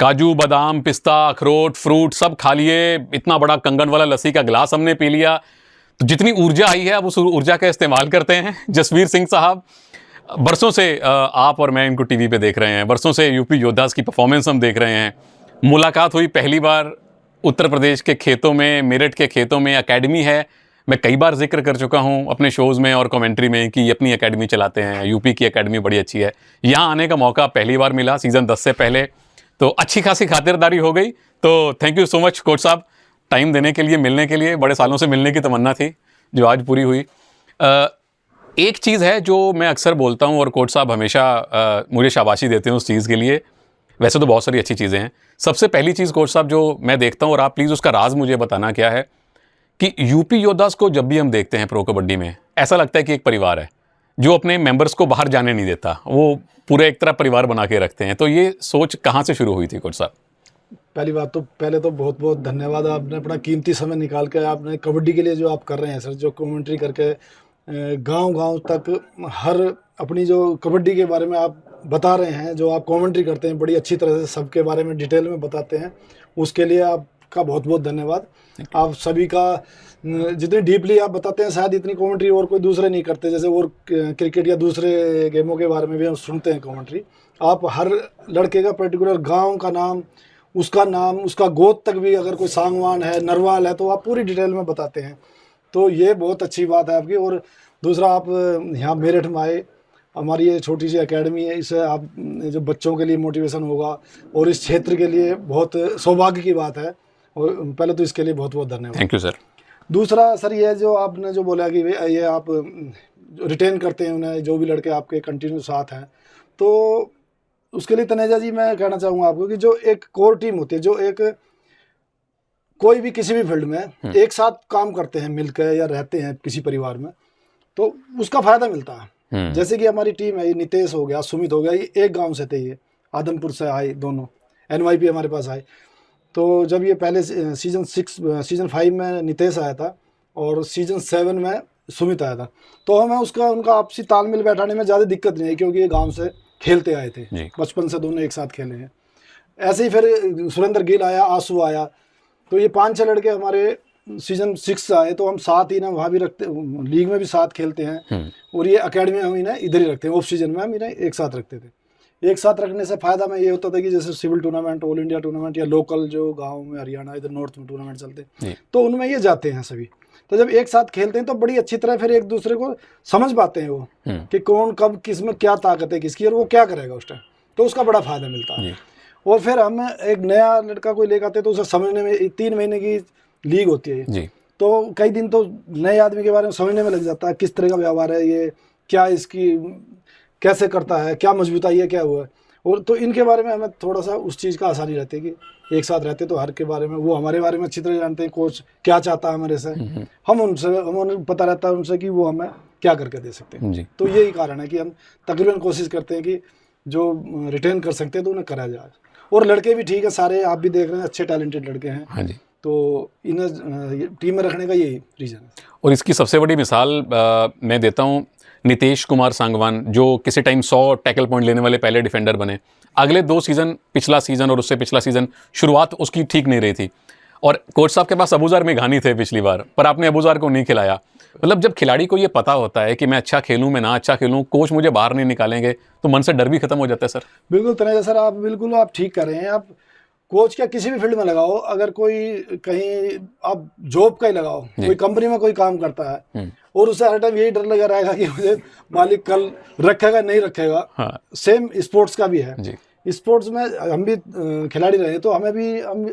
काजू बादाम पिस्ता अखरोट फ्रूट सब खा लिए, इतना बड़ा कंगन वाला लस्सी का गिलास हमने पी लिया, तो जितनी ऊर्जा आई है अब उस ऊर्जा का इस्तेमाल करते हैं। जसवीर सिंह साहब, बरसों से आप और मैं इनको टीवी पे देख रहे हैं, बरसों से यूपी योद्धास की परफॉर्मेंस हम देख रहे हैं। मुलाकात हुई पहली बार उत्तर प्रदेश के खेतों में, मेरठ के खेतों में एकेडमी है। मैं कई बार जिक्र कर चुका हूं अपने शोज़ में और कमेंट्री में कि ये अपनी एकेडमी चलाते हैं, यूपी की एकेडमी बड़ी अच्छी है। यहाँ आने का मौका पहली बार मिला सीज़न 10 से पहले, तो अच्छी खासी खातिरदारी हो गई। तो thank you so much coach साहब, टाइम देने के लिए, मिलने के लिए। बड़े सालों से मिलने की तमन्ना थी जो आज पूरी हुई। एक चीज़ है जो मैं अक्सर बोलता हूँ और कोच साहब हमेशा मुझे शाबाशी देते हैं उस चीज़ के लिए। वैसे तो बहुत सारी अच्छी चीज़ें हैं। सबसे पहली चीज़ कोच साहब जो मैं देखता हूँ, और आप प्लीज़ उसका राज मुझे बताना क्या है, कि यूपी योद्धास को जब भी हम देखते हैं प्रो कबड्डी में, ऐसा लगता है कि एक परिवार है जो अपने मेंबर्स को बाहर जाने नहीं देता, वो पूरे एक तरह परिवार बना के रखते हैं। तो ये सोच कहाँ से शुरू हुई थी कोच साहब? पहली बात तो पहले तो बहुत बहुत धन्यवाद, आपने अपना कीमती समय निकाल कर आपने कबड्डी के लिए जो आप कर रहे हैं सर, जो कमेंट्री करके गांव-गांव तक हर अपनी जो कबड्डी के बारे में आप बता रहे हैं, जो आप कमेंट्री करते हैं बड़ी अच्छी तरह से सबके बारे में डिटेल में बताते हैं, उसके लिए आपका बहुत बहुत धन्यवाद। आप सभी का जितनी डीपली आप बताते हैं, शायद इतनी कमेंट्री और कोई दूसरे नहीं करते। जैसे और क्रिकेट या दूसरे गेमों के बारे में भी हम सुनते हैं कमेंट्री, आप हर लड़के का पर्टिकुलर गांव का नाम, उसका गोद तक भी, अगर कोई सांगवान है, नरवाल है, तो आप पूरी डिटेल में बताते हैं। तो ये बहुत अच्छी बात है आपकी। और दूसरा, आप यहाँ मेरठ में आए, हमारी ये छोटी सी एकेडमी है, इससे आप जो बच्चों के लिए मोटिवेशन होगा और इस क्षेत्र के लिए बहुत सौभाग्य की बात है। और पहले तो इसके लिए बहुत बहुत धन्यवाद। Thank you sir. दूसरा सर, ये जो आपने जो बोला कि ये आप रिटेन करते हैं उन्हें, जो भी लड़के आपके कंटिन्यू साथ हैं, तो उसके लिए तनेजा जी मैं कहना चाहूँगा आपको कि जो एक कोर टीम होती है, जो एक कोई भी किसी भी फील्ड में एक साथ काम करते हैं मिलकर या रहते हैं किसी परिवार में, तो उसका फायदा मिलता है। जैसे कि हमारी टीम है, ये नितेश हो गया, सुमित हो गया, ये एक गांव से थे, ये आदमपुर से आए दोनों, NYP हमारे पास आए। तो जब ये पहले सीजन 5 में नितेश आया था और सीजन 7 में सुमित आया था, तो हमें उनका आपसी तालमेल बैठाने में ज़्यादा दिक्कत नहीं आई, क्योंकि ये गाँव से खेलते आए थे, बचपन से दोनों एक साथ खेले हैं। ऐसे ही फिर सुरेंद्र गिल आया, आंसू आया, तो ये 5-6 लड़के हमारे सीजन 6 से आए, तो हम साथ ही ना वहाँ भी रखते, लीग में भी साथ खेलते हैं, और ये अकेडमी में हम इन्हें इधर ही रखते हैं, ऑफ सीजन में हम इन्हें एक साथ रखते थे। एक साथ रखने से फ़ायदा में ये होता था कि जैसे civil tournament, all India tournament या लोकल जो गाँव में, हरियाणा इधर नॉर्थ में टूर्नामेंट चलते हैं, तो उनमें ये जाते हैं सभी। तो जब एक साथ खेलते हैं तो बड़ी अच्छी तरह फिर एक दूसरे को समझ पाते हैं वो, कि कौन कब किस में क्या ताकत है किसकी, और वो क्या करेगा उस टाइम, तो उसका बड़ा फ़ायदा मिलता है। और फिर हम एक नया लड़का कोई लेकर आते हैं, तो उसे समझने में 3 महीने की लीग होती है जी, तो कई दिन तो नए आदमी के बारे में समझने में लग जाता है, किस तरह का व्यवहार है ये, क्या इसकी कैसे करता है, क्या मजबूताई है, क्या हुआ है। और तो इनके बारे में हमें थोड़ा सा उस चीज़ का आसानी रहती है कि एक साथ रहते तो हर के बारे में, वो हमारे बारे में अच्छी तरह जानते हैं, कोच क्या चाहता है हमारे से, हमें पता रहता है उनसे कि वो हमें क्या करके दे सकते हैं। तो यही कारण है कि हम तकरीबन कोशिश करते हैं कि जो रिटेन कर सकते हैं तो उन्हें करा जाए। और लड़के भी ठीक है सारे, आप भी देख रहे हैं, अच्छे टैलेंटेड लड़के हैं। हाँ जी। तो इन्हें टीम में रखने का यही रीज़न है। और इसकी सबसे बड़ी मिसाल मैं देता हूँ, नितेश कुमार सांगवान, जो किसी टाइम 100 टैकल पॉइंट लेने वाले पहले डिफेंडर बने। अगले 2 सीज़न, पिछला सीज़न और उससे पिछला सीज़न, शुरुआत उसकी ठीक नहीं रही थी, और कोच साहब के पास अबूज़र मेघानी थे पिछली बार, पर आपने अबूज़र को नहीं खिलाया। मतलब जब खिलाड़ी को ये पता होता है कि मैं अच्छा खेलूँ, मैं ना अच्छा खेलूँ, कोच मुझे बाहर नहीं निकालेंगे, तो मन से डर भी खत्म हो जाता है सर। बिल्कुल तनेजा सर, आप ठीक कर रहे हैं। आप कोच क्या किसी भी फील्ड में लगाओ, अगर कोई कहीं आप जॉब का ही लगाओ, कोई कंपनी में कोई काम करता है और उसे हर टाइम यही डर लगा रहेगा कि मुझे मालिक कल रखेगा नहीं रखेगा। हाँ। सेम स्पोर्ट्स का भी है। स्पोर्ट्स में हम भी खिलाड़ी रहे, तो हमें भी हम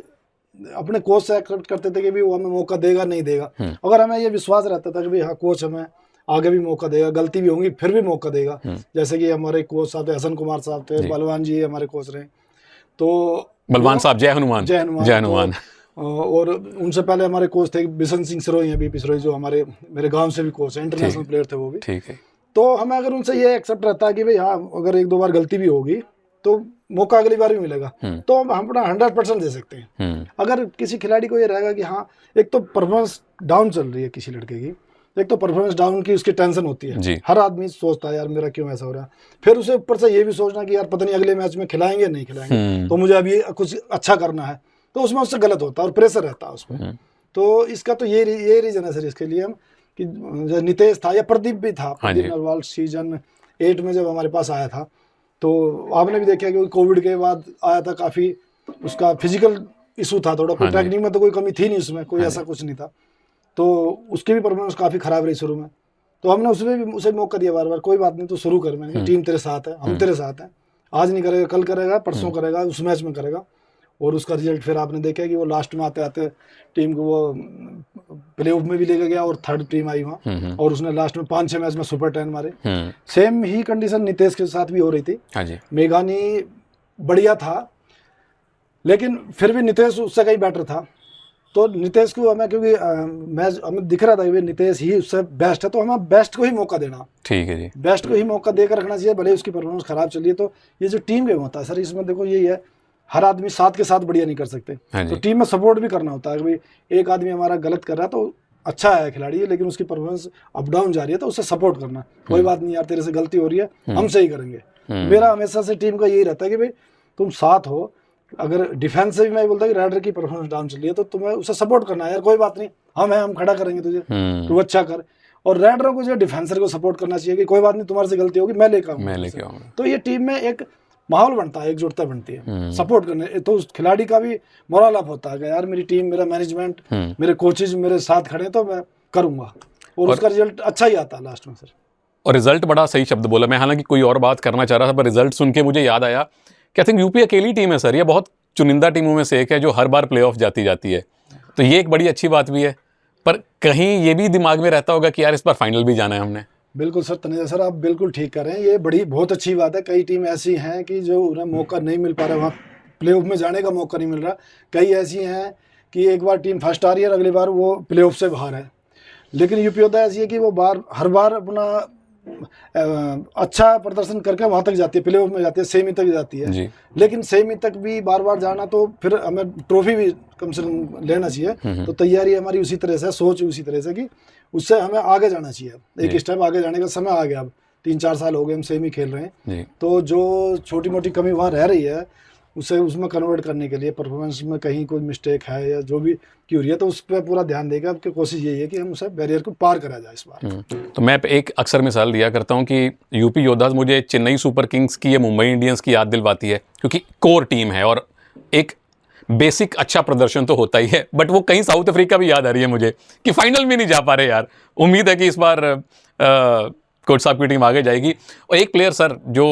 अपने कोच से एक्सपेक्ट करते थे कि भी वो हमें मौका देगा नहीं देगा। अगर हमें ये विश्वास रहता था कि भाई हाँ कोच हमें आगे भी मौका देगा, गलती भी होंगी फिर भी मौका देगा। जैसे कि हमारे कोच साहब थे, हसन कुमार साहब थे, बलवान जी हमारे कोच रहे, तो बलवान साहब जय हनुमान। और उनसे पहले हमारे कोच थे बिशन सिंह सिरोही हैं, बीपी सिरोही, जो मेरे गांव से भी कोच हैं, इंटरनेशनल प्लेयर थे वो भी। ठीक है। तो हमें अगर उनसे ये एक्सेप्ट रहता है कि भाई हाँ अगर 1-2 बार गलती भी होगी तो मौका अगली बार भी मिलेगा, तो हम अपना 100% दे सकते हैं। अगर किसी खिलाड़ी को ये रहेगा कि हाँ एक तो परफॉर्मेंस डाउन चल रही है किसी लड़के की, एक तो परफॉर्मेंस डाउन की उसकी टेंशन होती जी। है, हर आदमी सोचता है यार मेरा क्यों ऐसा हो रहा है, फिर उसे ऊपर से ये भी सोचना कि यार पता नहीं अगले मैच में खिलाएंगे या नहीं खिलाएंगे, तो मुझे अभी कुछ अच्छा करना है, तो उसमें उससे गलत होता है और प्रेशर रहता है उसमें। तो इसका तो ये रीजन है सर इसके लिए हम कि जो नितेश था या प्रदीप भी था, प्रदीप नरवाल सीजन 8 में जब हमारे पास आया था, तो आपने भी देखा कि कोविड के बाद आया था, काफ़ी उसका फिजिकल इशू था थोड़ा, कोई टेक्निक में तो कोई कमी थी नहीं उसमें, कोई ऐसा कुछ नहीं था, तो उसकी भी परफॉर्मेंस काफ़ी ख़राब रही शुरू में, तो हमने उसमें भी उसे मौका दिया बार बार, कोई बात नहीं तो शुरू कर, मैंने टीम तेरे साथ है, हम तेरे साथ हैं, आज नहीं करेगा कल करेगा, परसों करेगा, उस मैच में करेगा। और उसका रिजल्ट फिर आपने देखा कि वो लास्ट में आते आते टीम को वो प्ले ऑफ में भी लेके गया और 3rd टीम आई वहाँ, और उसने लास्ट में 5-6 मैच में सुपर 10 मारे। सेम ही कंडीशन नितेश के साथ भी हो रही थी। हाँ जी। मेघानी बढ़िया था, लेकिन फिर भी नितेश उससे कहीं बेटर था, तो नितेश को हमें, क्योंकि मैच हमें दिख रहा था कि नितेश ही उससे बेस्ट है, तो हमें बेस्ट को ही मौका देना, ठीक है जी, बेस्ट को ही मौका देकर रखना चाहिए, भले उसकी परफॉर्मेंस खराब चलिए। तो ये जो टीम गेम होता है सर, इसमें देखो यही है, हर आदमी साथ के साथ बढ़िया नहीं कर सकते, तो टीम में सपोर्ट भी करना होता है कि भाई एक आदमी हमारा गलत कर रहा है तो अच्छा है खिलाड़ी, लेकिन उसकी परफॉर्मेंस अप डाउन जा रही है, तो उससे सपोर्ट करना, कोई बात नहीं यार तेरे से गलती हो रही है, हम सही करेंगे। मेरा हमेशा से टीम का यही रहता है कि भाई तुम साथ हो, अगर डिफेंस से भी मैं बोलता कि राइडर की परफॉर्मेंस डाउन चल रही है तो तुम्हें उसे सपोर्ट करना है, यार कोई बात नहीं, हम खड़ा करेंगे तुझे, तू अच्छा कर। और राइडरों को जो डिफेंसर को सपोर्ट करना चाहिए कि कोई बात नहीं तुम्हारे से गलती होगी, मैं लेकर आऊंगा। तो ये टीम में एक माहौल बनता है, एकजुटता बनती है, सपोर्ट करने, तो उस खिलाड़ी का भी मोरल अप होता है कि यार मेरी टीम, मेरा मैनेजमेंट, मेरे कोचेज मेरे साथ खड़े तो मैं करूंगा, और उसका रिजल्ट अच्छा ही आता है लास्ट में सर। और रिजल्ट बड़ा सही शब्द बोला, मैं हालांकि कोई और बात करना चाह रहा था, पर रिजल्ट सुन के मुझे याद आया कि आई थिंक यूपी अकेली टीम है सर, ये बहुत चुनिंदा टीमों में से एक है जो हर बार प्लेऑफ जाती है, तो ये एक बड़ी अच्छी बात भी है, पर कहीं ये भी दिमाग में रहता होगा कि यार इस बार फाइनल भी जाना है हमने। बिल्कुल सर, तनेजा सर आप बिल्कुल ठीक कर रहे हैं, ये बहुत अच्छी बात है। कई टीम ऐसी हैं कि जो उन्हें मौका नहीं मिल पा रहा, वहाँ प्लेऑफ में जाने का मौका नहीं मिल रहा। कई ऐसी हैं कि एक बार टीम फर्स्ट आ रही है और अगली बार वो प्लेऑफ से बाहर है, लेकिन यूपी होता है ऐसी है कि वो हर बार अपना अच्छा प्रदर्शन करके वहाँ तक जाती है, प्लेऑफ में जाती है, सेमी तक जाती है जी। लेकिन सेमी तक भी बार बार जाना, तो फिर हमें ट्रॉफी भी कम से कम लेना चाहिए। तो तैयारी हमारी उसी तरह से, सोच उसी तरह से कि उससे हमें आगे जाना चाहिए, एक स्टेप आगे जाने का समय आ गया। अब 3-4 साल हो गए हम सेमी खेल रहे हैं, तो जो छोटी मोटी कमी वहाँ रह रही है उसे उसमें कन्वर्ट करने के लिए, परफॉर्मेंस में कहीं कोई मिस्टेक है या जो भी की हो रही है, तो उस पर पूरा ध्यान देगा। अब की कोशिश यही है कि हम उसे बैरियर को पार करा जाए इस बार। तो मैं एक अक्सर मिसाल दिया करता हूं कि यूपी योद्धास मुझे चेन्नई सुपर किंग्स की या मुंबई इंडियंस की याद दिलवाती है, क्योंकि कोर टीम है और एक बेसिक अच्छा प्रदर्शन तो होता ही है, बट वो कहीं साउथ अफ्रीका भी याद आ रही है मुझे कि फाइनल में नहीं जा पा रहे यार। उम्मीद है कि इस बार कोच साहब की टीम आगे जाएगी। और एक प्लेयर सर जो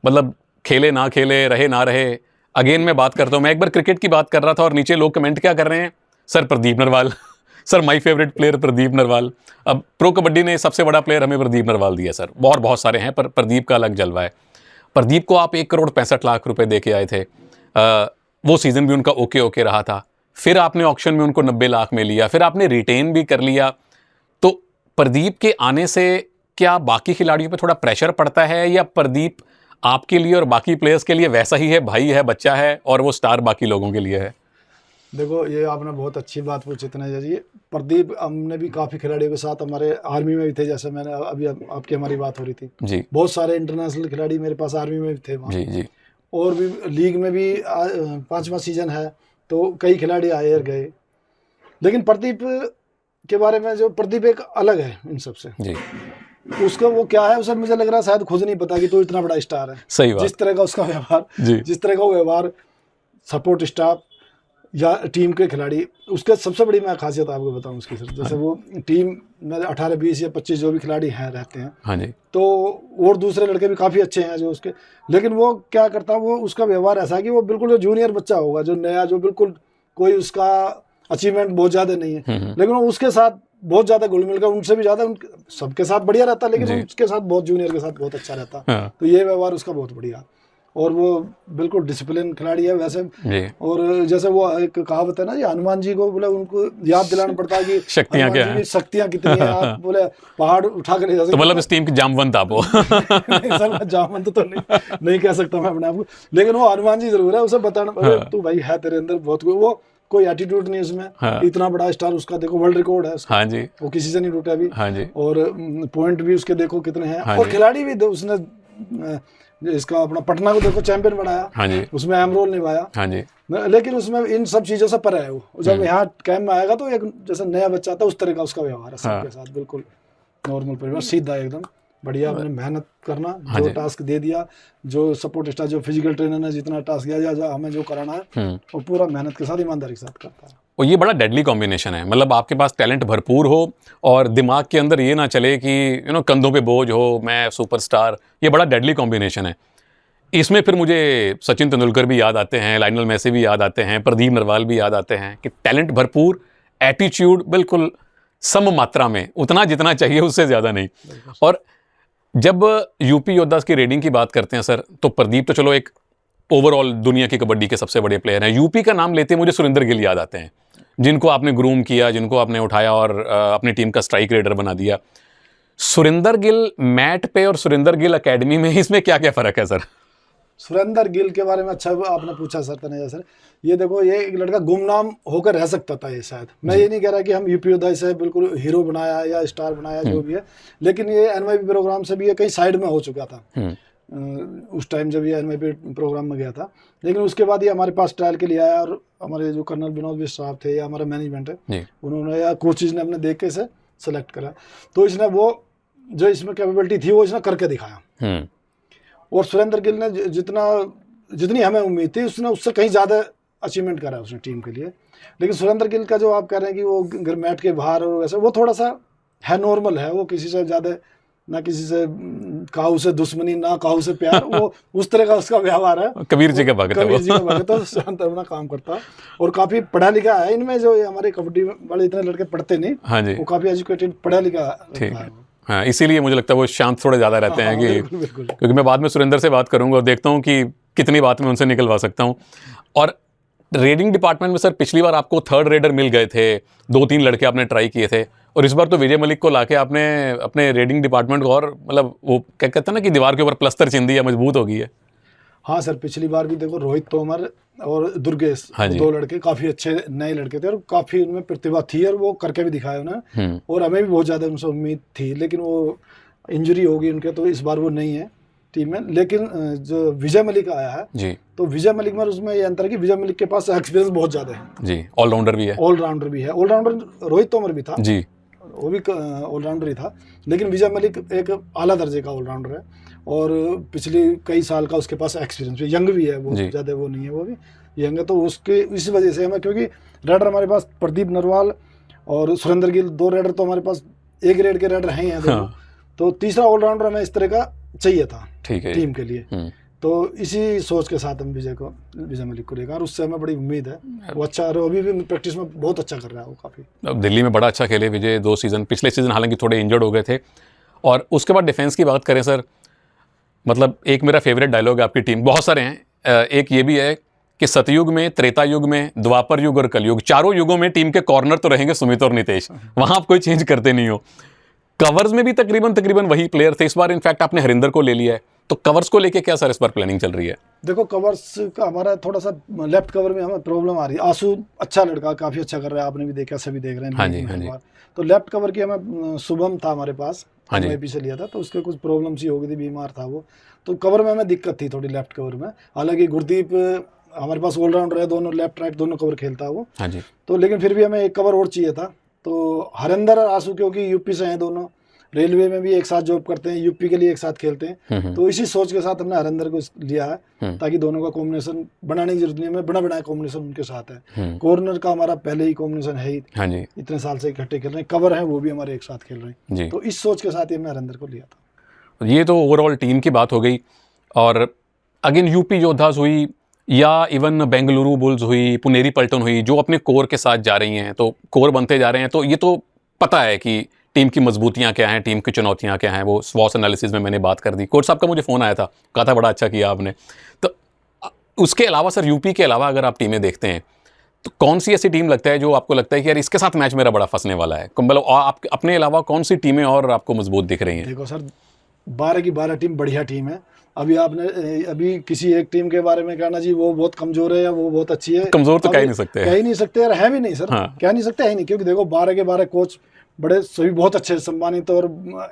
मतलब खेले ना खेले, रहे ना रहे, अगेन मैं बात करता हूँ, मैं एक बार क्रिकेट की बात कर रहा था और नीचे लोग कमेंट क्या कर रहे हैं, sir Pradeep Narwal sir my favourite player Pradeep Narwal. अब प्रो कबड्डी ने सबसे बड़ा प्लेयर हमें प्रदीप नरवाल दिया सर, और बहुत सारे हैं पर प्रदीप का अलग जलवा है। प्रदीप को आप 1,65,00,000 दे के आए थे, वो सीज़न भी उनका ओके रहा था, फिर आपने ऑक्शन में उनको 90 लाख में लिया, फिर आपने रिटेन भी कर लिया। तो प्रदीप के आने से क्या बाकी खिलाड़ियों पे थोड़ा प्रेशर पड़ता है, या प्रदीप आपके लिए और बाकी प्लेयर्स के लिए वैसा ही है, भाई है, बच्चा है, और वो स्टार बाकी लोगों के लिए है? देखो ये आपने बहुत अच्छी बात पूछी इतने जी। प्रदीप, हमने भी काफ़ी खिलाड़ियों के साथ, हमारे आर्मी में भी थे, जैसे मैंने अभी आपकी हमारी बात हो रही थी जी, बहुत सारे इंटरनेशनल खिलाड़ी मेरे पास आर्मी में भी थे वहाँ जी जी, और भी लीग में भी 5वां सीजन है तो कई खिलाड़ी आए और गए। लेकिन प्रदीप के बारे में, जो प्रदीप एक अलग है इन सबसे जी, उसका वो क्या है, उसे मुझे लग रहा है शायद खुद नहीं पता कि तो इतना बड़ा स्टार है। सही बात। जिस तरह का उसका व्यवहार, जिस तरह का वो व्यवहार सपोर्ट स्टाफ या टीम के खिलाड़ी, उसका सबसे बड़ी मैं खासियत आपको बताऊं उसकी सर, जैसे वो टीम में 18, 20 या 25 जो भी खिलाड़ी हैं रहते हैं, हाँ जी, तो और दूसरे लड़के भी काफ़ी अच्छे हैं जो उसके, लेकिन वो क्या करता है, वो उसका व्यवहार ऐसा है कि वो बिल्कुल जो जूनियर बच्चा होगा, जो नया, जो बिल्कुल कोई उसका अचीवमेंट बहुत ज़्यादा नहीं है, लेकिन वो उसके साथ बहुत ज़्यादा घुल मिल कर, उनसे भी ज़्यादा सबके साथ बढ़िया रहता है, लेकिन उसके साथ बहुत जूनियर के साथ बहुत अच्छा रहता है। तो ये व्यवहार उसका बहुत बढ़िया, और वो बिल्कुल डिसिप्लिन खिलाड़ी है वैसे। और जैसे वो एक कहावत है ना जी, हनुमान जी को बोले उनको याद दिलाना पड़ता है कि शक्तियाँ क्या हैं, शक्तियाँ कितनी हैं। आप बोले पहाड़ उठा कर ले जा सकते, तो मतलब इस टीम की जामवंत आप हो। नहीं सर, मैं जामवंत तो नहीं कह सकता मैं अपने आप को, लेकिन वो हनुमान जी जरूर है, उसे बताना तू भाई है तेरे अंदर बहुत, वो कोई एटीट्यूड नहीं उसमें। हाँ। इतना बड़ा स्टार, उसका देखो वर्ल्ड रिकॉर्ड है उसका, हाँ जी, वो किसी से नहीं टूटा अभी। हाँ जी, और पॉइंट भी उसके देखो कितने हैं। हाँ और जी। खिलाड़ी भी उसने इसका अपना पटना को देखो चैंपियन बनाया, हाँ जी, उसमें अहम रोल निभाया। हाँ जी, लेकिन उसमें इन सब चीजों से परे है वो। जब यहाँ कैंप में आएगा तो एक जैसे नया बच्चा था उस तरह का उसका व्यवहार है सबके साथ, बिल्कुल नॉर्मल परिवार, सीधा एकदम बढ़िया। अपने मेहनत करना, जो टास्क दे दिया, जो सपोर्ट स्टाफ, जो फिजिकल ट्रेनर ने जितना टास्क दिया जा हमें जो कराना है, वो पूरा मेहनत के साथ ईमानदारी के साथ करता है। और ये बड़ा डेडली कॉम्बिनेशन है। मतलब आपके पास टैलेंट भरपूर हो और दिमाग के अंदर ये ना चले कि कंधों पे बोझ हो, मैं सुपरस्टार। ये बड़ा डेडली कॉम्बिनेशन है। इसमें फिर मुझे सचिन तेंदुलकर भी याद आते हैं, लायनल मेसी भी याद आते हैं, प्रदीप नरवाल भी याद आते हैं कि टैलेंट भरपूर, एटीट्यूड बिल्कुल सम मात्रा में, उतना जितना चाहिए उससे ज़्यादा नहीं। और जब यूपी योद्धास की रेटिंग की बात करते हैं सर, तो प्रदीप तो चलो एक ओवरऑल दुनिया की कबड्डी के सबसे बड़े प्लेयर हैं। यूपी का नाम लेते मुझे सुरेंद्र गिल याद आते हैं, जिनको आपने ग्रूम किया, जिनको आपने उठाया और अपनी टीम का स्ट्राइक रेडर बना दिया। सुरेंद्र गिल मैट पे और सुरेंद्र गिल एकेडमी में, इसमें क्या क्या फ़र्क है सर? सुरेंद्र गिल के बारे में अच्छा आपने पूछा सर तनेजा सर। ये देखो, ये एक लड़का गुमनाम होकर रह सकता था ये शायद। मैं ये नहीं कह रहा कि हम यूपी योद्धा से बिल्कुल हीरो बनाया या स्टार बनाया, जो भी है, लेकिन ये एनवाईपी प्रोग्राम से भी ये कहीं साइड में हो चुका था उस टाइम जब ये एनवाईपी प्रोग्राम में गया था। लेकिन उसके बाद ये हमारे पास ट्रायल के लिए आया और हमारे जो कर्नल विनोद भी साहब थे या हमारा मैनेजमेंट है, उन्होंने या कोचेज ने अपने देख के से सेलेक्ट करा। तो इसने वो जो इसमें कैपेबिलिटी थी वो इसने करके दिखाया। और सुरेंद्र गिल ने जितनी हमें उम्मीद थी उसने उससे कहीं ज़्यादा अचीवमेंट करा उसने टीम के लिए। लेकिन सुरेंद्र गिल का जो आप कह रहे हैं कि वो घर मैट के बाहर और वैसे, वो थोड़ा सा है, नॉर्मल है। वो किसी से ज़्यादा ना, किसी से काहू से दुश्मनी ना काहू से प्यार, वो उस तरह का उसका व्यवहार है। कबीर जी का भगत है वो। कबीर जी का भगत है, शांत अपना काम करता है और काफ़ी पढ़ा लिखा है। इनमें जो हमारे कबड्डी वाले इतने लड़के पढ़ते नहीं, हाँ जी, वो काफ़ी एजुकेटेड पढ़ा लिखा है। हाँ, इसीलिए मुझे लगता है वो शांत थोड़े ज़्यादा रहते हैं कि बिल्कुल। क्योंकि मैं बाद में सुरेंद्र से बात करूंगा और देखता हूं कि कितनी बात में उनसे निकलवा सकता हूं। और रेडिंग डिपार्टमेंट में सर, पिछली बार आपको थर्ड रेडर मिल गए थे, 2-3 लड़के आपने ट्राई किए थे, और इस बार तो विजय मलिक को लाके आपने अपने रेडिंग डिपार्टमेंट को और मतलब वो क्या कहते हैं ना कि दीवार के ऊपर प्लस्तर चिन दिया, मजबूत हो गई है। हाँ सर, पिछली बार भी देखो रोहित तोमर और दुर्गेश, हाँ जी, 2 लड़के काफ़ी अच्छे नए लड़के थे और काफ़ी उनमें प्रतिभा थी और वो करके भी दिखाया उन्होंने। और हमें भी बहुत ज़्यादा उनसे उम्मीद थी, लेकिन वो इंजरी होगी उनके, तो इस बार वो नहीं है टीम में। लेकिन जो विजय मलिक आया है जी, तो विजय मलिक में उसमें ये अंतर है कि विजय मलिक के पास एक्सपीरियंस बहुत ज़्यादा है जी, ऑलराउंडर भी है। ऑलराउंडर भी है। ऑलराउंडर रोहित तोमर भी था जी, वो भी ऑलराउंडर ही था, लेकिन विजय मलिक एक आला दर्जे का ऑलराउंडर है और पिछले कई साल का उसके पास एक्सपीरियंस भी, यंग भी है वो, ज़्यादा वो नहीं है, वो भी यंग है। तो उसके इस वजह से हमें, क्योंकि रेडर हमारे पास प्रदीप नरवाल और सुरेंद्र गिल, 2 रेडर तो हमारे पास एक ग्रेड के रेडर हैं दोनों। तो तीसरा ऑलराउंडर हमें इस तरह का चाहिए था टीम के लिए। तो इसी सोच के साथ हम विजय मलिक को लेकर, और उससे हमें बड़ी उम्मीद है। वो अच्छा, और अभी भी प्रैक्टिस में बहुत अच्छा कर रहा है वो काफ़ी। अब दिल्ली में बड़ा अच्छा खेले विजय 2 सीज़न, पिछले सीज़न हालांकि थोड़े इंजर्ड हो गए थे। और उसके बाद डिफेंस की बात करें सर, मतलब एक मेरा फेवरेट डायलॉग है आपकी टीम, बहुत सारे हैं, एक ये भी है कि सतयुग में, त्रेता युग में, द्वापर युग और कलयुग, चारों युगों में टीम के कॉर्नर तो रहेंगे सुमित और नितेश, वहाँ आप कोई चेंज करते नहीं हो। कवर्स में भी तकरीबन वही प्लेयर थे। इस बार इनफैक्ट आपने हरिंदर को ले लिया है, तो कवर्स को लेके क्या सर इस बार प्लानिंग चल रही है? देखो, कवर्स का हमारा थोड़ा सा लेफ्ट कवर में हमें प्रॉब्लम आ रही है। आंसू अच्छा लड़का, काफ़ी अच्छा कर रहा है, आपने भी देखा, सभी देख रहे हैं। हाँ जी, हाँ जी। तो लेफ्ट कवर की हमें शुभम था हमारे पास, हाँ जी, पीछे लिया था, तो उसके कुछ प्रॉब्लम सी हो गई थी, बीमार था वो, तो कवर में हमें दिक्कत थी थोड़ी लेफ्ट कवर में। हालांकि गुरदीप हमारे पास ऑलराउंडर है, दोनों लेफ्ट राइट दोनों कवर खेलता है वो। हाँ जी। तो लेकिन फिर भी हमें एक कवर और चाहिए था। तो हरिंदर और आंसू, क्योंकि यूपी से हैं दोनों, रेलवे में भी एक साथ जॉब करते हैं, यूपी के लिए एक साथ खेलते हैं, तो इसी सोच के साथ हमने हरिंदर को लिया है, ताकि दोनों का कॉम्बिनेशन बनाने की जरूरत नहीं है, बना बनाया कॉम्बिनेशन उनके साथ है। कॉर्नर का हमारा पहले ही कॉम्बिनेशन है ही, हाँ जी, इतने साल से इकट्ठे खेल रहे हैं, कवर है वो भी हमारे एक साथ खेल रहे हैं जी। तो इस सोच के साथ ही हमने हरिंदर को लिया था। ये तो ओवरऑल टीम की बात हो गई। और अगेन यूपी योद्धास हुई या इवन बेंगलुरु बुल्स हुई, पुनेरी पल्टन हुई, जो अपने कोर के साथ जा रही हैं, तो कोर बनते जा रहे हैं, तो ये तो पता है कि टीम की मजबूतियां क्या हैं, टीम की चुनौतियां क्या हैं। वो स्वॉट एनालिसिस में मैंने बात कर दी। कोच साहब का मुझे फ़ोन आया था, कहा था बड़ा अच्छा किया आपने। तो उसके अलावा सर, यूपी के अलावा अगर आप टीमें देखते हैं, तो कौन सी ऐसी टीम लगता है जो आपको लगता है कि यार इसके साथ मैच मेरा बड़ा फंसने वाला है? मतलब आप अपने अलावा कौन सी टीमें और आपको मजबूत दिख रही हैं? देखो सर, 12 की 12 टीम बढ़िया टीम है, अभी आपने अभी किसी एक टीम के बारे में कहना जी वो बहुत कमजोर है या वो बहुत अच्छी है, कमजोर तो कह ही नहीं सकते, कह ही नहीं सकते और है भी नहीं सर। हाँ। कह नहीं सकते, है नहीं, क्योंकि देखो 12 के 12 कोच बड़े सभी बहुत अच्छे सम्मानित और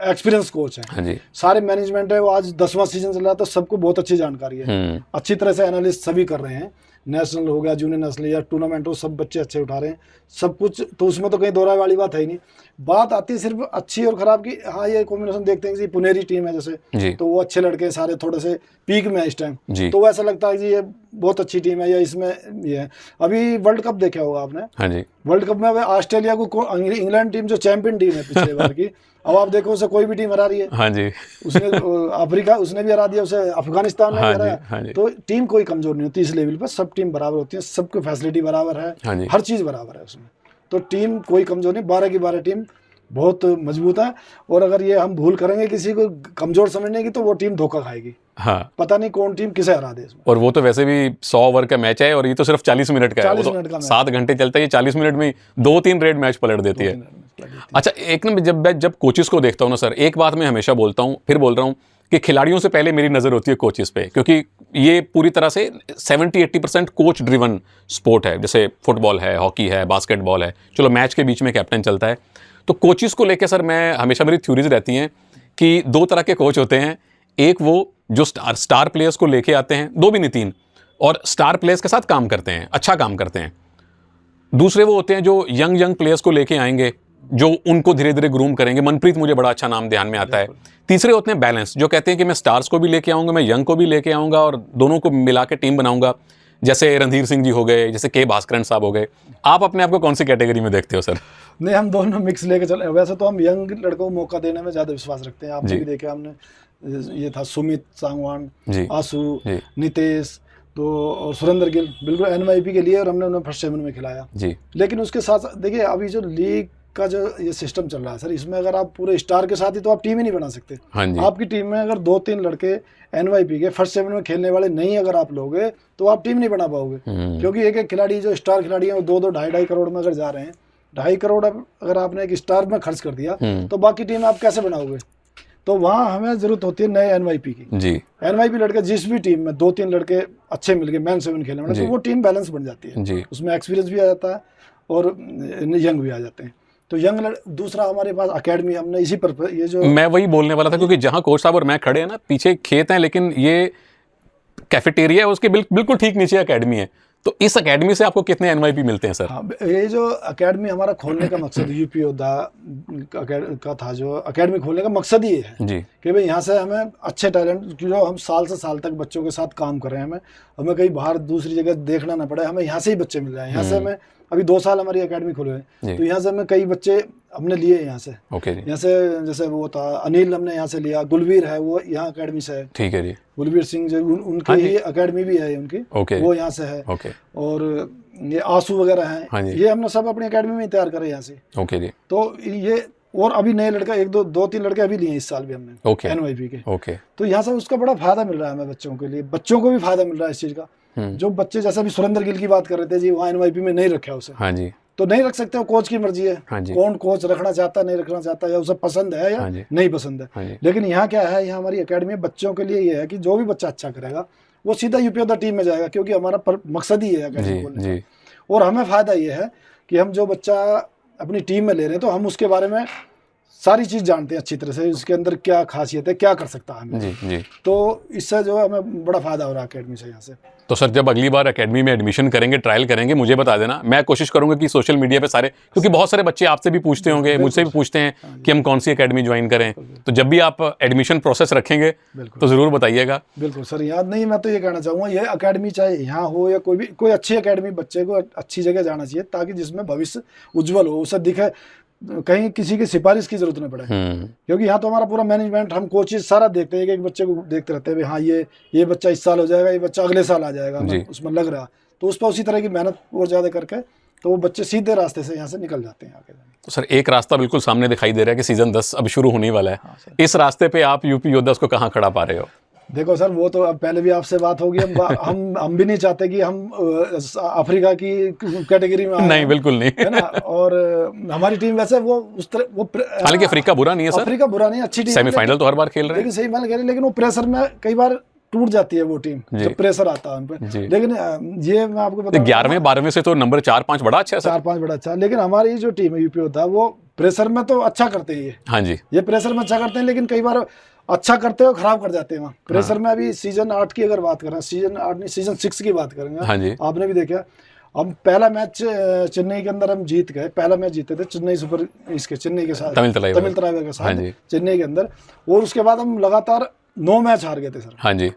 एक्सपीरियंस कोच हैं। हाँ जी। सारे मैनेजमेंट है वो आज 10वां सीजन चल रहा है तो सबको बहुत अच्छी जानकारी है, अच्छी तरह से एनालिस्ट सभी कर रहे हैं। नेशनल हो गया, जूनियर नेशनल या टूर्नामेंट हो, सब बच्चे अच्छे उठा रहे हैं सब कुछ, तो उसमें तो कहीं दोहराए वाली बात है ही नहीं। बात आती है सिर्फ अच्छी और खराब की। हाँ ये कॉम्बिनेशन देखते हैं कि पुनेरी टीम है जैसे, तो वो अच्छे लड़के सारे थोड़े से पीक में है इस टाइम, तो ऐसा लगता है कि ये बहुत अच्छी टीम है या इसमें ये है। अभी वर्ल्ड कप देखा होगा आपने, हाँ जी। वर्ल्ड कप में ऑस्ट्रेलिया को इंग्लैंड टीम जो चैंपियन टीम है पिछले बार की, अब आप देखो उसे कोई भी टीम हरा रही है। हाँ जी। उसने अफ्रीका उसने भी हरा दिया, उसे अफगानिस्तान ने भी हराया। हाँ जी। तो टीम कोई कमजोर नहीं होती इस लेवल पर, सब टीम बराबर होती है, सबको फैसिलिटी बराबर है, हाँ जी। हर चीज़ बराबर है उसमें, तो टीम कोई कमजोर नहीं। 12 की 12 टीम बहुत मजबूत है, और अगर ये हम भूल करेंगे किसी को कमजोर समझने की तो वो टीम धोखा खाएगी। हाँ, पता नहीं कौन टीम किसे हरा दे इसमें। और वो तो वैसे भी 100 ओवर का मैच है और ये तो सिर्फ 40 मिनट का है, 40 मिनट का मैच। 7 घंटे चलता है, ये 40 मिनट में 2-3 रेड मैच पलट देती है। अच्छा, एक ना जब कोचेस को देखता हूँ ना सर, एक बात मैं हमेशा बोलता हूँ, फिर बोल रहा हूँ कि खिलाड़ियों से पहले मेरी नज़र होती है कोचेस पे, क्योंकि ये पूरी तरह से 70-80% कोच ड्रिवन स्पोर्ट है। जैसे फुटबॉल है, हॉकी है, बास्केटबॉल है, चलो मैच के बीच में कैप्टन चलता है। तो कोचेस को लेकर सर मैं हमेशा, मेरी थ्योरीज रहती हैं कि 2 तरह के कोच होते हैं। एक वो जो स्टार प्लेयर्स को लेके आते हैं, 2 भी नहीं 3, और स्टार प्लेयर्स के साथ काम करते हैं, अच्छा काम करते हैं। दूसरे वो होते हैं जो यंग प्लेयर्स को लेके आएंगे, जो उनको धीरे धीरे ग्रूम करेंगे। मनप्रीत मुझे बड़ा अच्छा नाम ध्यान में आता है। तीसरे होते हैं बैलेंस, जो कहते हैं कि मैं स्टार्स को भी लेके आऊंगा, मैं यंग को भी लेके आऊंगा और दोनों को मिला के टीम बनाऊंगा। जैसे रणधीर सिंह जी हो गए, जैसे के भास्करन साहब हो गए। आप अपने आप को कौन सी कैटेगरी में देखते हो सर? नहीं, हम दोनों मिक्स लेके चले। वैसे तो हम यंग लड़कों को मौका देने में ज़्यादा विश्वास रखते हैं। आपने भी देखा, हमने ये था सुमित सांगवान, आशु, नितेश, तो और सुरेंद्र गिल बिल्कुल NYP के लिए, और हमने उन्हें फर्स्ट 7 में खिलाया जी। लेकिन उसके साथ देखिए अभी जो लीग का जो ये सिस्टम चल रहा है सर, इसमें अगर आप पूरे स्टार के साथ ही तो आप टीम ही नहीं बना सकते। हाँ जी। आपकी टीम में अगर 2-3 लड़के NYP के फर्स्ट 7 में खेलने वाले नहीं अगर आप लोगे तो आप टीम नहीं बना पाओगे, क्योंकि एक एक खिलाड़ी जो स्टार खिलाड़ी है वो 2-2, 2.5 करोड़ में अगर जा रहे हैं, 2.5 करोड़ अगर आपने एक स्टार में खर्च कर दिया तो बाकी टीम आप कैसे बनाओगे? तो वहाँ हमें जरूरत होती है नए NYP की जी। NYP लड़के जिस भी टीम में 2-3 लड़के अच्छे मिल गए मैन 7 खेलने वाले, तो वो टीम बैलेंस बन जाती है जी। उसमें एक्सपीरियंस भी आ जाता है और यंग भी आ जाते हैं। तो यंग दूसरा हमारे पास अकेडमी, हमने इसी पर ये जो मैं वही बोलने वाला था, क्योंकि जहाँ कोच साहब और मैं खड़े हैं ना, पीछे खेत हैं लेकिन ये कैफेटेरिया है, उसके बिल्कुल ठीक नीचे अकेडमी है। तो इस अकेडमी से आपको कितने NYP मिलते हैं सर? हाँ, ये जो अकेडमी हमारा खोलने का मकसद यूपी योद्धा का था, जो अकेडमी खोलने का मकसद ही है जी, कि भाई यहाँ से हमें अच्छे टैलेंट, जो हम साल से साल तक बच्चों के साथ काम कर रहे हैं, हमें कहीं बाहर दूसरी जगह देखना ना पड़े, हमें यहाँ से ही बच्चे मिल रहे हैं। यहाँ से हमें अभी 2 साल हमारी अकेडमी खुले हैं, तो यहाँ से हमें कई बच्चे हमने लिए यहाँ से। यहाँ से जैसे वो था अनिल, हमने यहाँ से लिया, गुलवीर है वो यहाँ अकेडमी से है, ठीक है जी। गुलवीर सिंह जो उनकी ही अकेडमी भी है उनकी, वो यहाँ से है। और ये आंसू वगैरह हैं, ये हमने सब अपनी अकेडमी में तैयार करे यहाँ से। तो ये और अभी नए लड़का 1-2-3 लड़के अभी लिए इस साल भी हमने NYP के। तो यहाँ से उसका बड़ा फायदा मिल रहा है हमें बच्चों के लिए, बच्चों को भी फायदा मिल रहा है इस चीज का। जो बच्चे जैसे अभी सुरेंद्र गिल की बात कर रहे थे जी, वहाँ NYP में नहीं रखा उसे, हाँ जी, तो नहीं रख सकते, कोच की मर्जी है। हाँ, कौन कोच रखना चाहता नहीं रखना चाहता, या उसे पसंद है या नहीं पसंद है। लेकिन यहाँ क्या है, यहाँ हमारी अकेडमी बच्चों के लिए ये है कि जो भी बच्चा अच्छा करेगा वो सीधा यूपी योद्धा टीम में जाएगा, क्योंकि हमारा मकसद ही है अकेडमी खोलने का। और हमें फायदा ये है कि हम जो बच्चा अपनी टीम में ले रहे हैं तो हम उसके बारे में सारी चीज़ जानते हैं अच्छी तरह से, उसके अंदर क्या खासियत है, क्या कर सकता है हमें जी। तो इससे जो है हमें बड़ा फायदा हो रहा है अकेडमी से यहाँ से। तो सर जब अगली बार एकेडमी में एडमिशन करेंगे, ट्रायल करेंगे, मुझे बता देना। मैं कोशिश करूंगा कि सोशल मीडिया पे सारे, क्योंकि बहुत सारे बच्चे आपसे भी पूछते होंगे, मुझसे भी पूछते हैं कि हम कौन सी एकेडमी ज्वाइन करें, तो जब भी आप एडमिशन प्रोसेस रखेंगे तो जरूर बताइएगा। बिल्कुल सर, याद नहीं, मैं तो ये कहना चाहूँगा, ये अकेडमी चाहे यहाँ हो या कोई अच्छी अकेडमी, बच्चे को अच्छी जगह जाना चाहिए ताकि जिसमें भविष्य उज्जवल हो, उसे दिखे, कहीं किसी की सिफारिश की जरूरत नहीं पड़े। क्योंकि यहाँ तो हमारा पूरा मैनेजमेंट, हम कोचेस सारा देखते हैं, एक बच्चे को देखते रहते हैं, हाँ ये बच्चा इस साल हो जाएगा, ये बच्चा अगले साल आ जाएगा, उसमें लग रहा, तो उस पर उसी तरह की मेहनत और ज़्यादा करके तो वो बच्चे सीधे रास्ते से यहाँ से निकल जाते हैं आगे। तो सर एक रास्ता बिल्कुल सामने दिखाई दे रहा है कि सीजन 10 अब शुरू होने वाला है। हाँ, इस रास्ते पे आप यूपी योद्धा को कहाँ खड़ा पा रहे हो? देखो सर, वो तो अब पहले भी आपसे बात होगी, हम भी नहीं चाहते कि हम अफ्रीका की कैटेगरी में नहीं, बिल्कुल नहीं, है ना। और हमारी टीम वैसे वो उस तरह, वो हालांकि अफ्रीका बुरा नहीं है सर, अफ्रीका बुरा नहीं, अच्छी टीम, सेमीफाइनल तो हर बार खेल रहे हैं, लेकिन सही खेल रहे, लेकिन वो प्रेशर में कई बार टूट जाती है वो टीम जी। जब प्रेशर आता है उन पर। जी। लेकिन ये मैं आपको बता 11वें 12वें से तो नंबर 4-5 बड़ा अच्छा है सर। 4-5 बड़ा अच्छा, लेकिन हमारी जो टीम है यूपी योद्धा वो प्रेशर में तो अच्छा करते हैं हाँ जी। ये प्रेशर में अच्छा करते हैं, लेकिन कई बार अच्छा करते हो खराब कर जाते हैं वहाँ प्रेशर में। अभी सीजन 8 की अगर बात करें, सीजन 8 नहीं सीजन 6 की बात करेंगे, हाँ जी। आपने भी देखा हम पहला मैच चेन्नई के अंदर हम जीत गए, पहला मैच जीते थे चेन्नई सुपर इसके चेन्नई के साथ, तमिल तलाइवर के हाँ साथ जी। चेन्नई के अंदर, और उसके बाद हम लगातार 9 मैच हार गए थे सर। हाँ जी।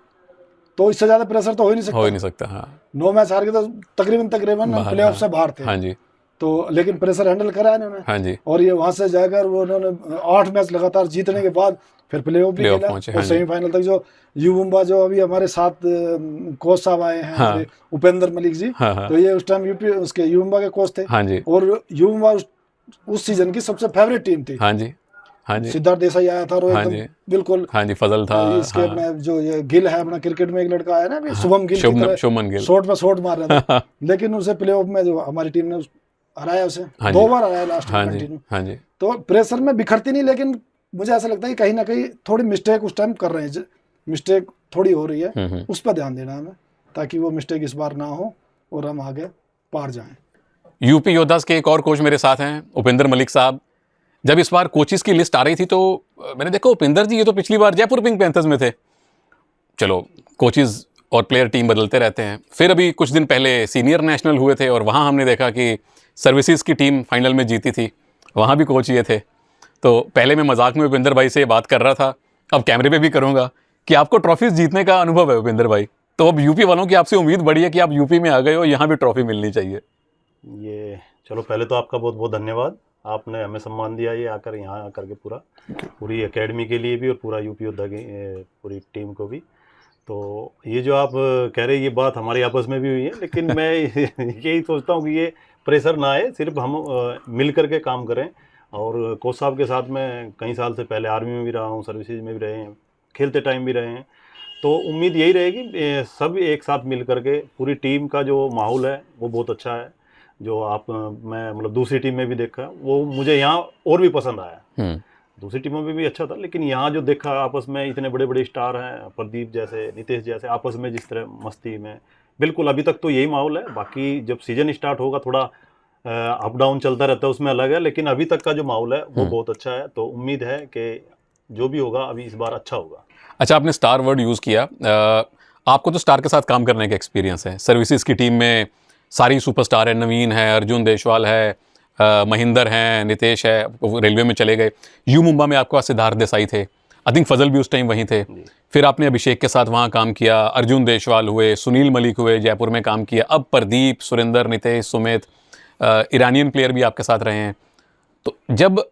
तो इससे ज्यादा प्रेशर तो हो ही नहीं हो ही सकता। नहीं सकता। हाँ 9 मैच हार गए तो तकरीबन हम प्लेऑफ से बाहर थे। हाँ जी। तो लेकिन प्रेशर हैंडल करा इन्होंने, हाँ जी। और ये वहां से जाकर वो उन्होंने 8 मैच लगातार जीतने के बाद फिर प्लेऑफ भी खेला पहुंचे, और हाँ जी। सेमीफाइनल तक। जो युवा जो अभी हमारे साथ कोच साहब आए हैं, हाँ। हमारे उपेंद्र मलिक जी, हाँ, हाँ। तो ये उस टाइम यूपी उसके युवा के कोच थे, हाँ जी। और युवा उस सीजन की सबसे फेवरेट टीम थी। हाँ जी। हाँ जी। सिद्धार्थ देसाई आया था और हाँ एकदम जी। बिल्कुल हाँ जी, फजल था। इसके हाँ। अपने जो ये गिल है अपना क्रिकेट में एक लड़का आया ना अभी, शुभम गिल की तरह शुभमन गिल। शॉट पे शॉट मार रहा था, लेकिन उसे प्लेऑफ में जो हमारी टीम ने हराया उसे, हाँ 2 जी। बार हराया लास्ट में हाँ जी। कंटिन्यू। हाँ जी। तो प्रेशर में बिखरती नहीं, लेकिन मुझे ऐसा लगता है कि कहीं ना कहीं थोड़ी मिस्टेक उस टाइम कर रहे हैं, मिस्टेक थोड़ी हो रही है, उस पर ध्यान देना है हमें, ताकि वो मिस्टेक इस बार ना हो और हम आगे पार जाएं। यूपी योद्धास के एक और कोच मेरे साथ हैं, उपेंद्र मलिक साहब। जब इस बार कोचेस की लिस्ट आ रही थी तो मैंने देखा उपेंद्र जी ये तो पिछली बार जयपुर पिंक पैंथर्स में थे। चलो कोचेस और प्लेयर टीम बदलते रहते हैं। फिर अभी कुछ दिन पहले सीनियर नेशनल हुए थे और वहाँ हमने देखा कि सर्विसेज की टीम फाइनल में जीती थी, वहाँ भी कोच ये थे। तो पहले मैं मजाक में उपेंद्र भाई से ये बात कर रहा था, अब कैमरे पे भी करूँगा कि आपको ट्रॉफीज जीतने का अनुभव है उपेंद्र भाई, तो अब यूपी वालों की आपसे उम्मीद बढ़ी है कि आप यूपी में आ गए हो, यहाँ भी ट्रॉफी मिलनी चाहिए। ये चलो पहले तो आपका बहुत बहुत धन्यवाद, आपने हमें सम्मान दिया ये आकर यहाँ आकर के पूरी एकेडमी के लिए भी और पूरा यूपी योद्धा की पूरी टीम को भी। तो ये जो आप कह रहे हैं ये बात हमारी आपस में भी हुई है, लेकिन मैं यही सोचता हूँ कि ये प्रेशर ना आए, सिर्फ हम मिल कर के काम करें। और कोच साहब के साथ मैं कई साल से पहले आर्मी में भी रहा हूँ, सर्विसेज में भी रहे हैं, खेलते टाइम भी रहे हैं। तो उम्मीद यही रहेगी सब एक साथ मिल करके, पूरी टीम का जो माहौल है वो बहुत अच्छा है। जो आप मैं मतलब दूसरी टीम में भी देखा वो मुझे यहाँ और भी पसंद आया। दूसरी टीमों में भी अच्छा था, लेकिन यहाँ जो देखा आपस में इतने बड़े बड़े स्टार हैं, प्रदीप जैसे, नितेश जैसे, आपस में जिस तरह मस्ती में, बिल्कुल अभी तक तो यही माहौल है। बाकी जब सीजन स्टार्ट होगा थोड़ा अप डाउन चलता रहता है, उसमें अलग है, लेकिन अभी तक का जो माहौल है वो बहुत अच्छा है। तो उम्मीद है कि जो भी होगा अभी इस बार अच्छा होगा। अच्छा, आपने स्टार वर्ड यूज़ किया, आपको तो स्टार के साथ काम करने का एक्सपीरियंस है। सर्विसेज की टीम में सारी सुपरस्टार है, नवीन है, अर्जुन देशवाल है, महिंदर हैं, नितेश है, रेलवे में चले गए। यू मुंबा में आपके पास सिद्धार्थ देसाई थे, आई थिंक फजल भी उस टाइम वहीं थे। फिर आपने अभिषेक के साथ वहाँ काम किया, अर्जुन देशवाल हुए, सुनील मलिक हुए, जयपुर में काम किया, अब प्रदीप, सुरेंदर, नितेश, सुमित, ईरानियन प्लेयर भी आपके साथ रहे हैं। तो जब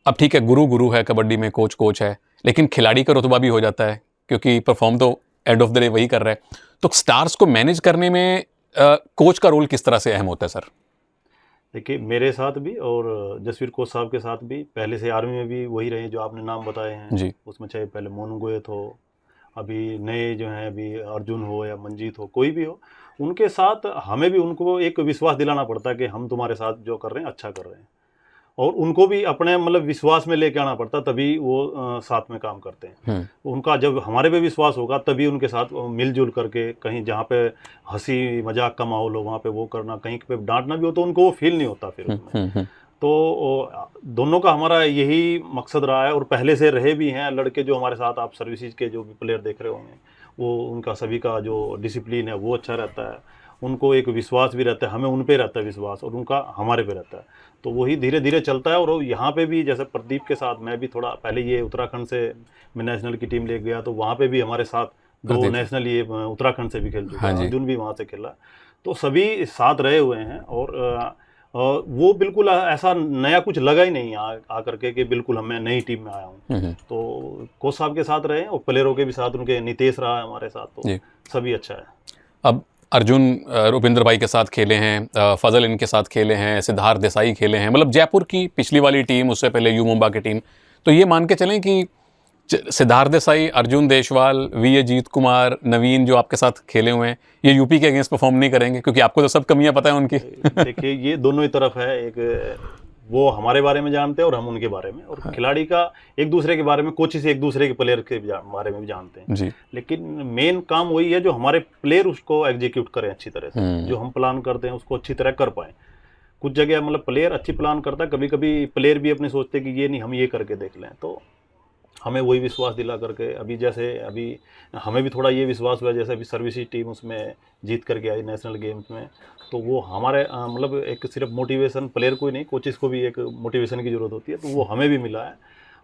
अब ठीक है गुरु है कबड्डी में, कोच है, लेकिन खिलाड़ी का रुतबा भी हो जाता है क्योंकि परफॉर्म तो एंड ऑफ द डे वही कर रहा है। तो स्टार्स को मैनेज करने में कोच का रोल किस तरह से अहम होता है सर? देखिए मेरे साथ भी और जसवीर कोच साहब के साथ भी पहले से आर्मी में भी वही रहे जो आपने नाम बताए हैं जी। उसमें चाहे पहले मोनू गोयत हो, अभी नए जो हैं अभी अर्जुन हो या मंजीत हो, कोई भी हो, उनके साथ हमें भी उनको एक विश्वास दिलाना पड़ता है कि हम तुम्हारे साथ जो कर रहे हैं अच्छा कर रहे हैं, और उनको भी अपने मतलब विश्वास में लेके आना पड़ता, तभी वो साथ में काम करते हैं। उनका जब हमारे पे विश्वास होगा तभी उनके साथ मिलजुल करके, कहीं जहाँ पे हंसी मजाक का माहौल हो वहाँ पे वो करना, कहीं पे डांटना भी हो तो उनको वो फील नहीं होता फिर उसमें। तो दोनों का हमारा यही मकसद रहा है, और पहले से रहे भी हैं लड़के जो हमारे साथ, आप सर्विसेज के जो भी प्लेयर देख रहे होंगे, वो उनका सभी का जो डिसिप्लिन है वो अच्छा रहता है, उनको एक विश्वास भी रहता है, हमें उन पे रहता है विश्वास और उनका हमारे पे रहता है। तो वही धीरे धीरे चलता है। और यहाँ पे भी जैसे प्रदीप के साथ मैं भी थोड़ा पहले ये उत्तराखंड से मैं नेशनल की टीम ले गया, तो वहाँ पे भी हमारे साथ 2 नेशनल ये उत्तराखंड से भी खेल चुका है, अर्जुन भी वहाँ से खेला, तो सभी साथ रहे हुए हैं। और वो बिल्कुल ऐसा नया कुछ लगा ही नहीं आकर के बिल्कुल हमें नई टीम में आया हूँ। तो कोच साहब के साथ रहे और प्लेयरों के भी साथ, उनके नितेश रहा है हमारे साथ, तो सभी अच्छा है। अब अर्जुन रुपिंदर भाई के साथ खेले हैं, फजल इनके साथ खेले हैं, सिद्धार्थ देसाई खेले हैं, मतलब जयपुर की पिछली वाली टीम, उससे पहले यू मुंबा की टीम। तो ये मान के चलें कि सिद्धार्थ देसाई, अर्जुन देशवाल, वी अजीत कुमार, नवीन जो आपके साथ खेले हुए हैं, ये यूपी के अगेंस्ट परफॉर्म नहीं करेंगे क्योंकि आपको तो सब कमियां पता है उनकी। देखिए ये दोनों ही तरफ है, एक वो हमारे बारे में जानते हैं और हम उनके बारे में, और खिलाड़ी का एक दूसरे के बारे में, कोच से एक दूसरे के प्लेयर के बारे में भी जानते हैं जी। लेकिन मेन काम वही है जो हमारे प्लेयर उसको एग्जीक्यूट करें अच्छी तरह से, जो हम प्लान करते हैं उसको अच्छी तरह कर पाए। कुछ जगह मतलब प्लेयर अच्छी प्लान करता है, कभी कभी प्लेयर भी अपने सोचते हैं कि ये नहीं, हम ये करके देख लें, तो हमें वही विश्वास दिला करके अभी हमें भी थोड़ा ये विश्वास हुआ, जैसे अभी सर्विसेज टीम उसमें जीत करके आई नेशनल गेम्स में, तो वो हमारे मतलब एक सिर्फ मोटिवेशन प्लेयर को ही नहीं, कोचेस को भी एक मोटिवेशन की ज़रूरत होती है, तो वो हमें भी मिला है।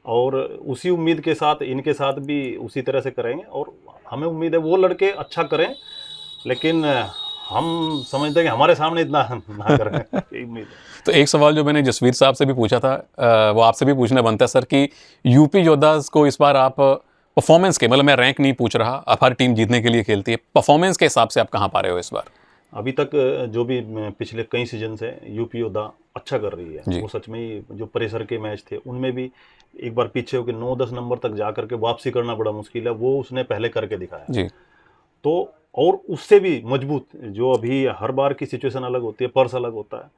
और उसी उम्मीद के साथ इनके साथ भी उसी तरह से करेंगे, और हमें उम्मीद है वो लड़के अच्छा करें, लेकिन हम समझते हैं कि हमारे सामने इतना ना करें, यही उम्मीद है। तो एक सवाल जो मैंने जसवीर साहब से भी पूछा था, वो आपसे भी पूछना बनता है सर, कि यूपी योद्धास को इस बार आप परफॉर्मेंस के, मतलब मैं रैंक नहीं पूछ रहा, अब हर टीम जीतने के लिए खेलती है, परफॉर्मेंस के हिसाब से आप कहाँ पा रहे हो इस बार? अभी तक जो भी पिछले कई सीजन से यूपी योद्धा अच्छा कर रही है, वो सच में ही जो प्रेशर के मैच थे उनमें भी एक बार पीछे होकर 9-10 नंबर तक जा करके वापसी करना बड़ा मुश्किल है, वो उसने पहले करके दिखाया जी। तो और उससे भी मजबूत, जो अभी हर बार की सिचुएशन अलग होती है, पर्स अलग होता है,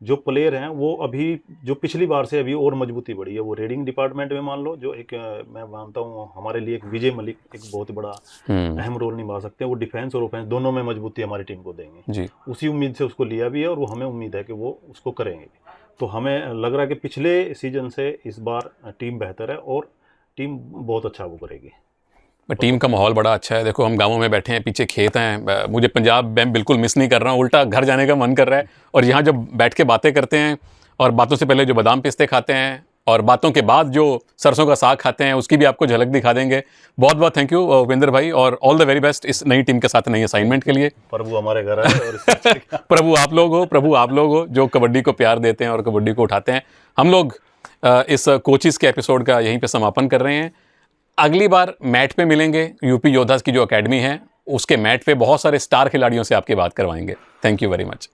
जो प्लेयर हैं वो अभी जो पिछली बार से अभी और मजबूती बढ़ी है। वो रेडिंग डिपार्टमेंट में मान लो, जो एक मैं मानता हूँ हमारे लिए एक विजय मलिक एक बहुत बड़ा अहम रोल निभा सकते हैं, वो डिफेंस और ओफेंस दोनों में मजबूती हमारी टीम को देंगे जी। उसी उम्मीद से उसको लिया भी है, और वो हमें उम्मीद है कि वो उसको करेंगे। तो हमें लग रहा है कि पिछले सीजन से इस बार टीम बेहतर है और टीम बहुत अच्छा वो करेगी। टीम का माहौल बड़ा अच्छा है। देखो हम गांवों में बैठे हैं, पीछे खेत हैं, मुझे पंजाब मैं बिल्कुल मिस नहीं कर रहा हूँ, उल्टा घर जाने का मन कर रहा है। और यहाँ जब बैठ के बातें करते हैं, और बातों से पहले जो बादाम पिस्ते खाते हैं, और बातों के बाद जो सरसों का साग खाते हैं, उसकी भी आपको झलक दिखा देंगे। बहुत बहुत थैंक यू उपेंद्र भाई, और ऑल द वेरी बेस्ट इस नई टीम के साथ, नई असाइनमेंट के लिए। प्रभु हमारे घर है और प्रभु आप लोग हो जो कबड्डी को प्यार देते हैं और कबड्डी को उठाते हैं। हम लोग इस कोचिज़ के एपिसोड का यहीं पे समापन कर रहे हैं। अगली बार मैट पे मिलेंगे, यूपी योद्धास की जो एकेडमी है उसके मैट पे बहुत सारे स्टार खिलाड़ियों से आपकी बात करवाएंगे। Thank you very much.